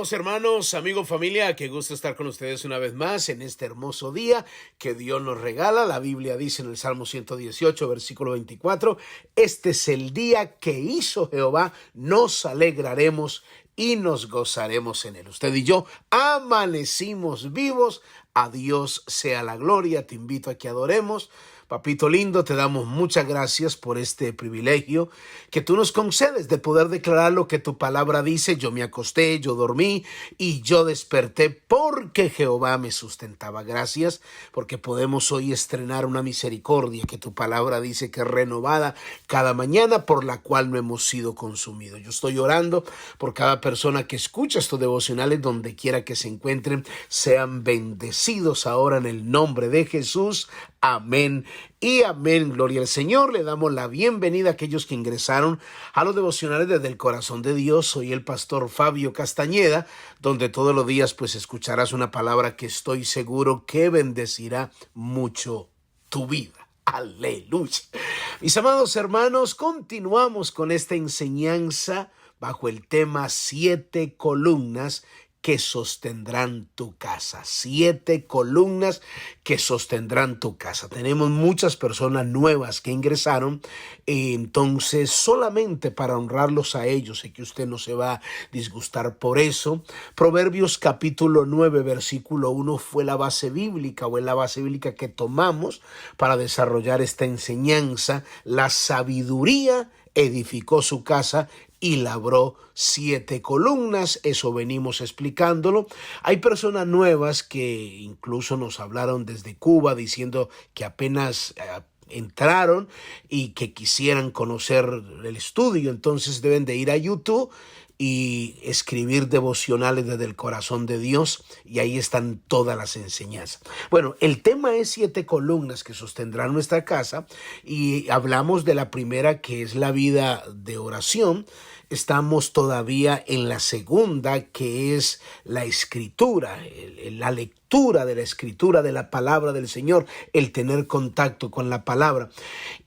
Amados hermanos, amigos, familia, qué gusto estar con ustedes una vez más en este hermoso día que Dios nos regala. La Biblia dice en el Salmo 118, versículo 24, este es el día que hizo Jehová, nos alegraremos y nos gozaremos en él. Usted y yo amanecimos vivos, a Dios sea la gloria. Te invito a que adoremos. Papito lindo, te damos muchas gracias por este privilegio que tú nos concedes de poder declarar lo que tu palabra dice. Yo me acosté, yo dormí y yo desperté porque Jehová me sustentaba. Gracias porque podemos hoy estrenar una misericordia que tu palabra dice que es renovada cada mañana, por la cual no hemos sido consumidos. Yo estoy orando por cada persona que escucha estos devocionales, donde quiera que se encuentren, sean bendecidos ahora en el nombre de Jesús. Amén y amén. Gloria al Señor. Le damos la bienvenida a aquellos que ingresaron a los devocionales desde el corazón de Dios. Soy el pastor Fabio Castañeda, donde todos los días pues escucharás una palabra que estoy seguro que bendecirá mucho tu vida. Aleluya. Mis amados hermanos, continuamos con esta enseñanza bajo el tema 7 columnas que sostendrán tu casa. 7 columnas que sostendrán tu casa. Tenemos muchas personas nuevas que ingresaron, entonces solamente para honrarlos a ellos, sé que usted no se va a disgustar por eso. Proverbios capítulo 9, versículo 1 fue la base bíblica, o es la base bíblica que tomamos para desarrollar esta enseñanza. La sabiduría edificó su casa y labró 7 columnas. Eso venimos explicándolo. Hay personas nuevas que incluso nos hablaron desde Cuba diciendo que apenas entraron y que quisieran conocer el estudio. Entonces deben de ir a YouTube y escribir devocionales desde el corazón de Dios, y ahí están todas las enseñanzas. Bueno, el tema es 7 columnas que sostendrán nuestra casa, y hablamos de la primera, que es la vida de oración. Estamos todavía en la segunda, que es la escritura, la lectura de la escritura, de la palabra del Señor, el tener contacto con la palabra.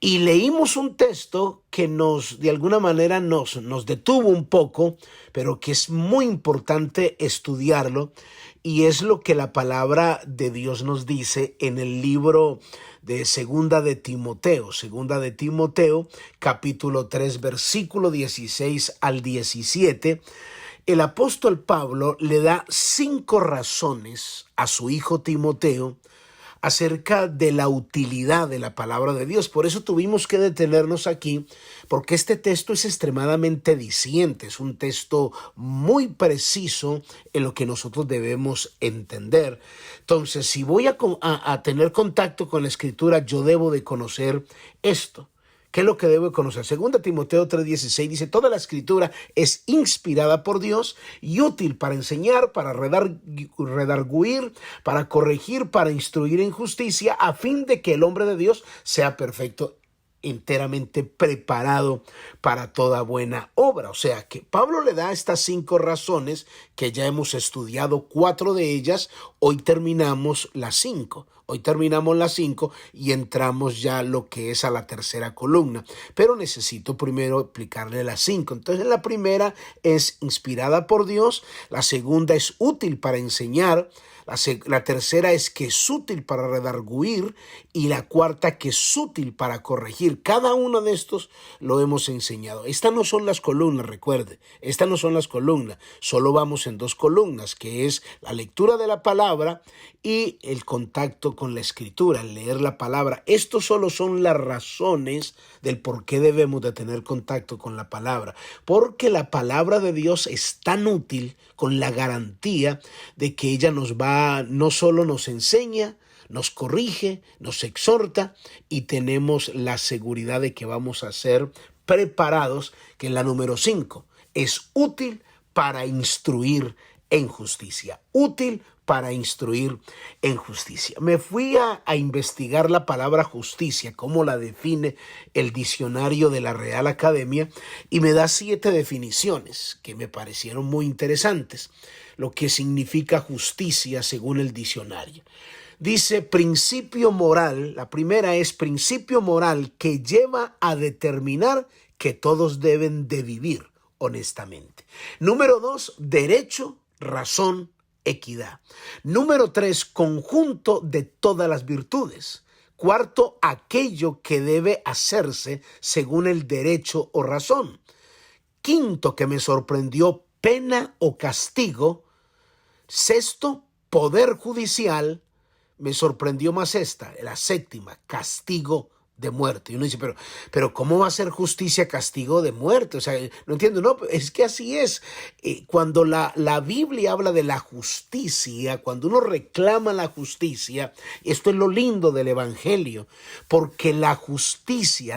Y leímos un texto que de alguna manera nos detuvo un poco, pero que es muy importante estudiarlo, y es lo que la palabra de Dios nos dice en el libro de Segunda de Timoteo, capítulo 3, versículo 16 al 17. El apóstol Pablo le da 5 razones a su hijo Timoteo acerca de la utilidad de la palabra de Dios. Por eso tuvimos que detenernos aquí, porque este texto es extremadamente diciente, es un texto muy preciso en lo que nosotros debemos entender. Entonces, si voy a tener contacto con la escritura, yo debo de conocer esto. ¿Qué es lo que debo conocer? Segunda Timoteo 3:16 dice: toda la escritura es inspirada por Dios y útil para enseñar, para redarguir, para corregir, para instruir en justicia, a fin de que el hombre de Dios sea perfecto, enteramente preparado para toda buena obra. O sea que Pablo le da estas 5 razones que ya hemos estudiado 4 de ellas. Hoy terminamos las 5. Y entramos ya lo que es a la tercera columna. Pero necesito primero explicarle las 5. Entonces, la primera es inspirada por Dios. La segunda es útil para enseñar. La tercera es que es útil para redarguir. Y la cuarta, que es útil para corregir. Cada uno de estos lo hemos enseñado. Estas no son las columnas, recuerde. Estas no son las columnas. Solo vamos en 2 columnas, que es la lectura de la palabra y el contacto con la escritura, el leer la palabra. Estos solo son las razones del por qué debemos de tener contacto con la palabra. Porque la palabra de Dios es tan útil, con la garantía de que ella no solo nos enseña, nos corrige, nos exhorta, y tenemos la seguridad de que vamos a ser preparados, que en la número 5 es útil para instruir en justicia. Útil para instruir en justicia. Me fui a investigar la palabra justicia, cómo la define el diccionario de la Real Academia, y me da 7 definiciones que me parecieron muy interesantes. Lo que significa justicia según el diccionario. Dice principio moral. La primera es principio moral que lleva a determinar que todos deben de vivir honestamente. Número 2, derecho razón, equidad. Número 3, conjunto de todas las virtudes. Cuarto, aquello que debe hacerse según el derecho o razón. Quinto, que me sorprendió, pena o castigo. Sexto, poder judicial. Me sorprendió más esta, la séptima, castigo de muerte. Y uno dice, pero ¿cómo va a ser justicia castigo de muerte? O sea, no entiendo, no, es que así es. Cuando la Biblia habla de la justicia, cuando uno reclama la justicia, esto es lo lindo del evangelio, porque la justicia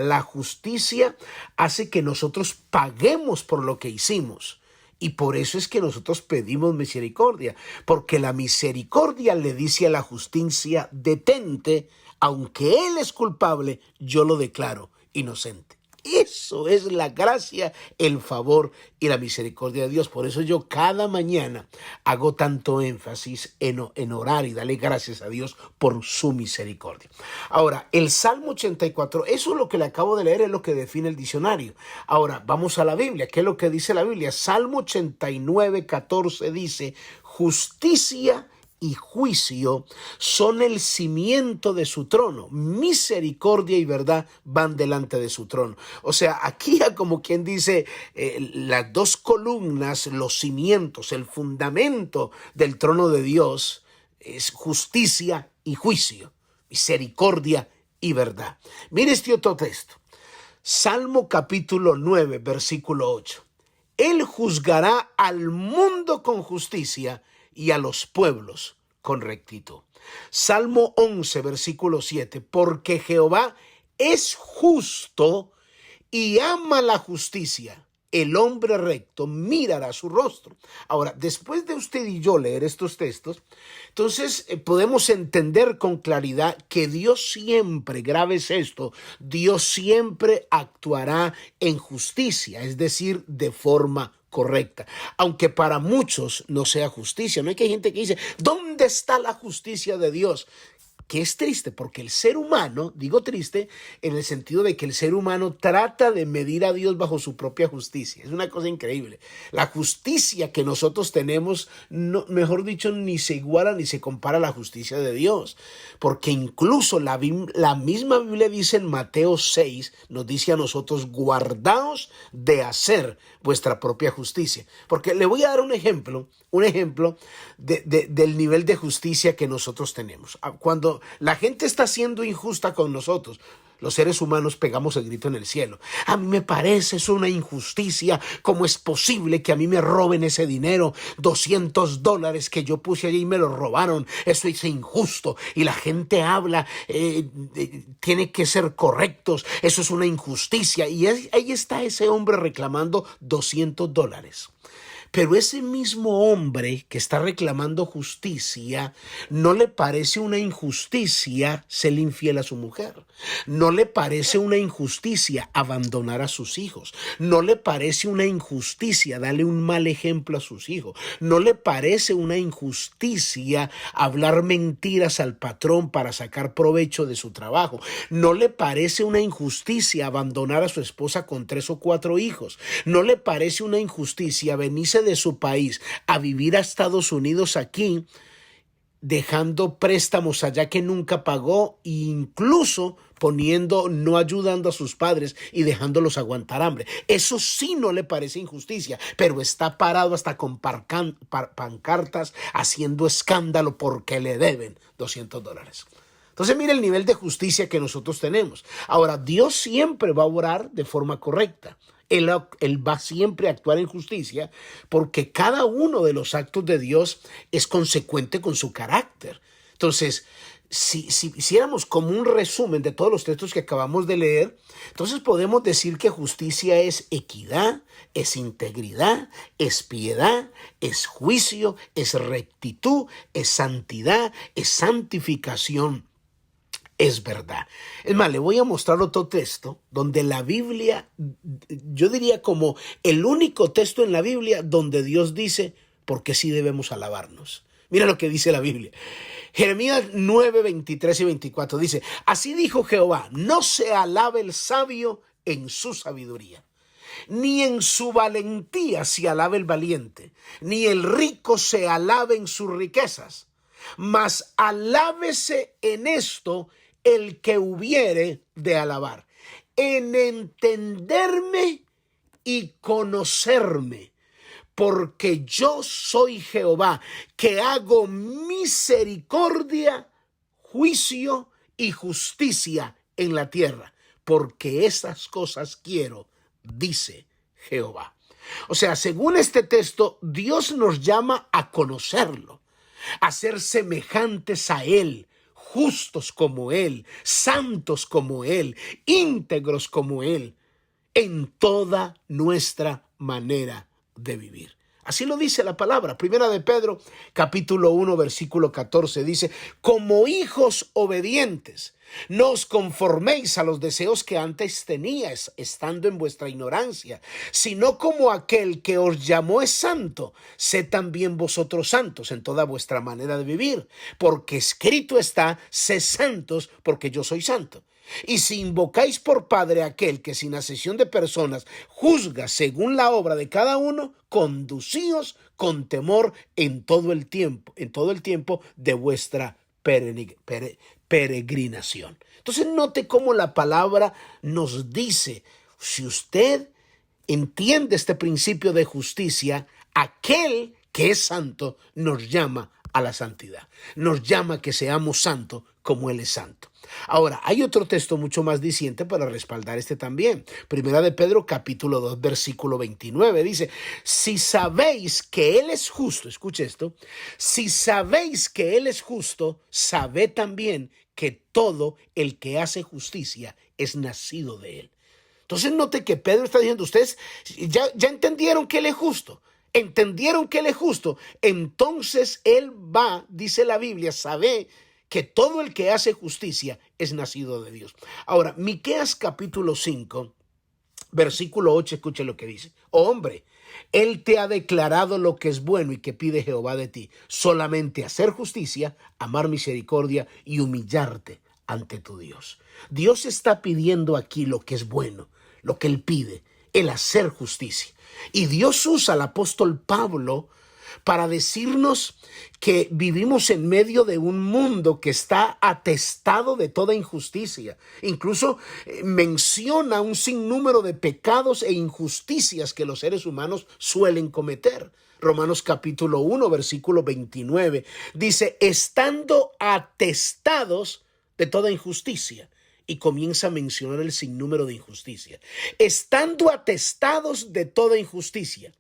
hace que nosotros paguemos por lo que hicimos. Y por eso es que nosotros pedimos misericordia, porque la misericordia le dice a la justicia, detente, aunque él es culpable, yo lo declaro inocente. Eso es la gracia, el favor y la misericordia de Dios. Por eso yo cada mañana hago tanto énfasis en orar y darle gracias a Dios por su misericordia. Ahora, el Salmo 84, eso es lo que le acabo de leer, es lo que define el diccionario. Ahora, vamos a la Biblia. ¿Qué es lo que dice la Biblia? Salmo 89, 14 dice, justicia y juicio son el cimiento de su trono. Misericordia y verdad van delante de su trono. O sea, aquí como quien dice, las dos columnas, los cimientos, el fundamento del trono de Dios es justicia y juicio, misericordia y verdad. Mire este otro texto. Salmo capítulo 9, versículo 8. Él juzgará al mundo con justicia y a los pueblos con rectitud. Salmo 11, versículo 7. Porque Jehová es justo y ama la justicia. El hombre recto mirará su rostro. Ahora, después de usted y yo leer estos textos, entonces podemos entender con claridad que Dios siempre, grave es esto, Dios siempre actuará en justicia, es decir, de forma correcta, aunque para muchos no sea justicia. No hay que hay gente que dice, ¿dónde está la justicia de Dios? Que es triste porque el ser humano, digo triste en el sentido de que el ser humano trata de medir a Dios bajo su propia justicia. Es una cosa increíble. La justicia que nosotros tenemos, no, mejor dicho, ni se iguala ni se compara a la justicia de Dios. Porque incluso la misma Biblia dice en Mateo 6, nos dice a nosotros, guardaos de hacer vuestra propia justicia. Porque le voy a dar un ejemplo del nivel de justicia que nosotros tenemos. Cuando la gente está siendo injusta con nosotros, los seres humanos pegamos el grito en el cielo. A mí me parece, es una injusticia. ¿Cómo es posible que a mí me roben ese dinero? $200 que yo puse allí y me lo robaron. Eso es injusto. Y la gente habla, tiene que ser correctos. Eso es una injusticia. Y ahí está ese hombre reclamando $200. Pero ese mismo hombre que está reclamando justicia, no le parece una injusticia ser infiel a su mujer. No le parece una injusticia abandonar a sus hijos. No le parece una injusticia darle un mal ejemplo a sus hijos. No le parece una injusticia hablar mentiras al patrón para sacar provecho de su trabajo. No le parece una injusticia abandonar a su esposa con 3 o 4 hijos. No le parece una injusticia venirse de su país a vivir a Estados Unidos aquí, dejando préstamos allá que nunca pagó, e incluso no ayudando a sus padres y dejándolos aguantar hambre. Eso sí no le parece injusticia, pero está parado hasta con pancartas haciendo escándalo porque le deben $200. Entonces mire el nivel de justicia que nosotros tenemos. Ahora, Dios siempre va a obrar de forma correcta. Él va siempre a actuar en justicia porque cada uno de los actos de Dios es consecuente con su carácter. Entonces, si hiciéramos como un resumen de todos los textos que acabamos de leer, entonces podemos decir que justicia es equidad, es integridad, es piedad, es juicio, es rectitud, es santidad, es santificación. Es verdad. Es más, le voy a mostrar otro texto donde la Biblia, yo diría como el único texto en la Biblia donde Dios dice, porque sí debemos alabarnos. Mira lo que dice la Biblia. Jeremías 9, 23 y 24 dice, así dijo Jehová, no se alabe el sabio en su sabiduría, Ni en su valentía se alabe el valiente, ni el rico se alabe en sus riquezas, mas alábese en esto el que hubiere de alabar, en entenderme y conocerme, porque yo soy Jehová, que hago misericordia, juicio y justicia en la tierra, porque esas cosas quiero, dice Jehová. O sea, según este texto, Dios nos llama a conocerlo, a ser semejantes a Él, justos como Él, santos como Él, íntegros como Él, en toda nuestra manera de vivir. Así lo dice la palabra. Primera de Pedro, capítulo 1, versículo 14, dice: como hijos obedientes, no os conforméis a los deseos que antes teníais, estando en vuestra ignorancia, sino como aquel que os llamó es santo, sed también vosotros santos en toda vuestra manera de vivir, porque escrito está: sed santos, porque yo soy santo. Y si invocáis por Padre aquel que sin acepción de personas juzga según la obra de cada uno, conducíos con temor en todo el tiempo de vuestra peregrinación. Entonces note cómo la palabra nos dice, si usted entiende este principio de justicia, aquel que es santo nos llama a la santidad, nos llama a que seamos santos como Él es santo. Ahora, hay otro texto mucho más diciente para respaldar este también. Primera de Pedro, capítulo 2, versículo 29, dice: si sabéis que Él es justo, escuche esto, si sabéis que Él es justo, sabed también que todo el que hace justicia es nacido de Él. Entonces note que Pedro está diciendo, ustedes ya entendieron que Él es justo. Entendieron que Él es justo, entonces Él va, dice la Biblia, sabe que todo el que hace justicia es nacido de Dios. Ahora, Miqueas capítulo 5, versículo 8, escuche lo que dice: oh hombre, Él te ha declarado lo que es bueno y que pide Jehová de ti, solamente hacer justicia, amar misericordia y humillarte ante tu Dios. Dios está pidiendo aquí lo que es bueno, lo que Él pide, el hacer justicia. Y Dios usa al apóstol Pablo para decirnos que vivimos en medio de un mundo que está atestado de toda injusticia. Incluso menciona un sinnúmero de pecados e injusticias que los seres humanos suelen cometer. Romanos capítulo 1, versículo 29 dice: estando atestados de toda injusticia. Y comienza a mencionar el sinnúmero de injusticia. Estando atestados de toda injusticia,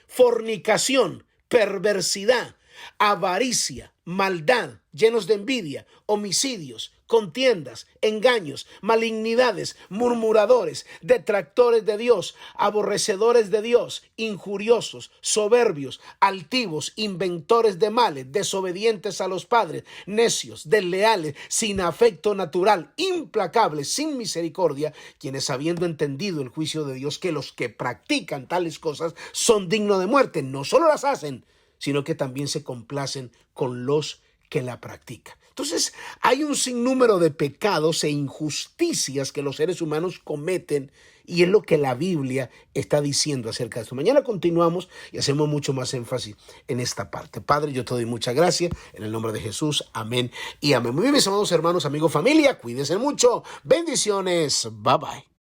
fornicación, perversidad, avaricia, maldad, llenos de envidia, homicidios, contiendas, engaños, malignidades, murmuradores, detractores de Dios, aborrecedores de Dios, injuriosos, soberbios, altivos, inventores de males, desobedientes a los padres, necios, desleales, sin afecto natural, implacables, sin misericordia, quienes habiendo entendido el juicio de Dios, que los que practican tales cosas son dignos de muerte, no solo las hacen, sino que también se complacen con los que la practican. Entonces, hay un sinnúmero de pecados e injusticias que los seres humanos cometen, y es lo que la Biblia está diciendo acerca de esto. Mañana continuamos y hacemos mucho más énfasis en esta parte. Padre, yo te doy muchas gracias en el nombre de Jesús. Amén y amén. Muy bien, mis amados hermanos, amigos, familia, cuídense mucho. Bendiciones. Bye bye.